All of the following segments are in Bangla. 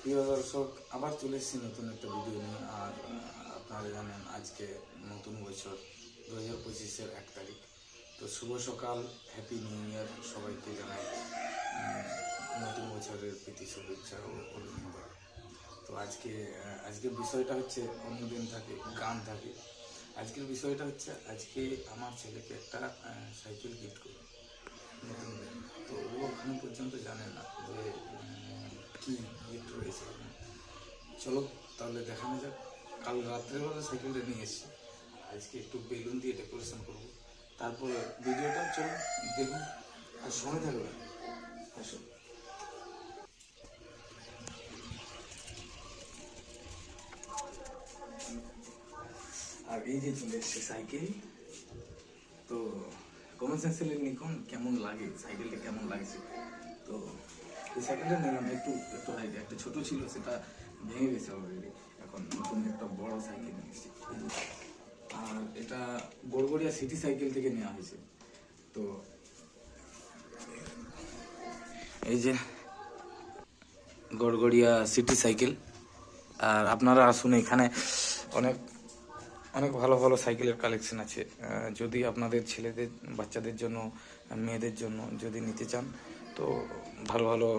প্রিয় দর্শক, আবার চলে এসেছি নতুন একটা ভিডিও নিয়ে। আর আপনারা জানেন আজকে নতুন বছর 2025-এর 1 তারিখ। তো শুভ সকাল, হ্যাপি নিউ ইয়ার সবাইকে জানাই নতুন বছরের প্রীতি শুভেচ্ছা ও অভিনন্দন। তো আজকের বিষয়টা হচ্ছে, অন্যদিন থাকে গান থাকে, আজকের বিষয়টা হচ্ছে আজকে আমার ছেলেকে একটা সাইকেল গিফট করি নতুন। তো ও এখনো পর্যন্ত জানে না যে কি গিফট রয়েছে। চলো তাহলে দেখানো যাক। কাল রাত্রেবেলা সাইকেলটা নিয়ে এসেছি, আজকে একটু বেলুন দিয়ে ডেকোরেশন করবো। তারপরে ভিডিওটা চলো দেখুন আর সময় থাকবে। আসো। আর এই যে চলে এসছে সাইকেল। তো কমেন্ট সেকশনে লিখুন কেমন লাগে, সাইকেলটা কেমন লাগছে। তো এই সাইকেলটা নিলাম, একটু হাইট, একটা ছোট ছিল সেটা ভেঙে গেছে অলরেডি। এখন নতুন একটা বড় সাইকেল নিয়েছি। আর এটা গড়গড়িয়া সিটি সাইকেল থেকে নেওয়া হয়েছে। তো এই যে গড়গড়িয়া সিটি সাইকেল। আর আপনারা আসুন, এখানে অনেক অনেক ভালো ভালো সাইকেলের কালেকশন আছে। যদি আপনাদের ছেলেদের বাচ্চাদের জন্য, মেয়েদের জন্য যদি নিতে চান, তো ভালো ভালো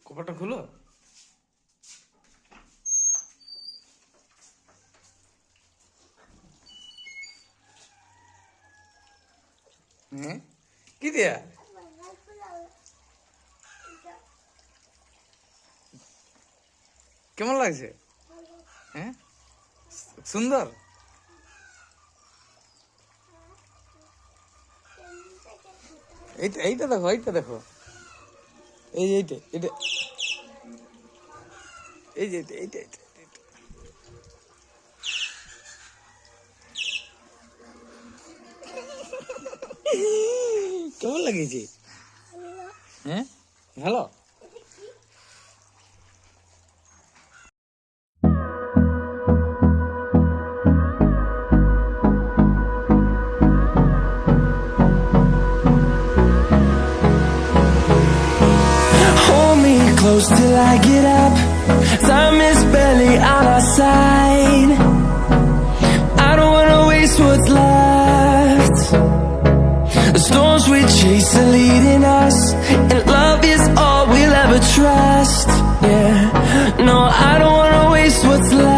কপাটা খুলো। কি দিয়া কেমন লাগছে? হ্যাঁ, সুন্দর। এইটা দেখো, এইটা দেখো, এইটা এটা, এই যে এইটা এইটা কেমন লাগিয়েছে? হ্যাঁ, ভালো। Close till I get up. Time is barely on our side. I don't wanna waste what's left. The storms we chase are leading us, and love is all we'll ever trust. Yeah, no, I don't wanna waste what's left.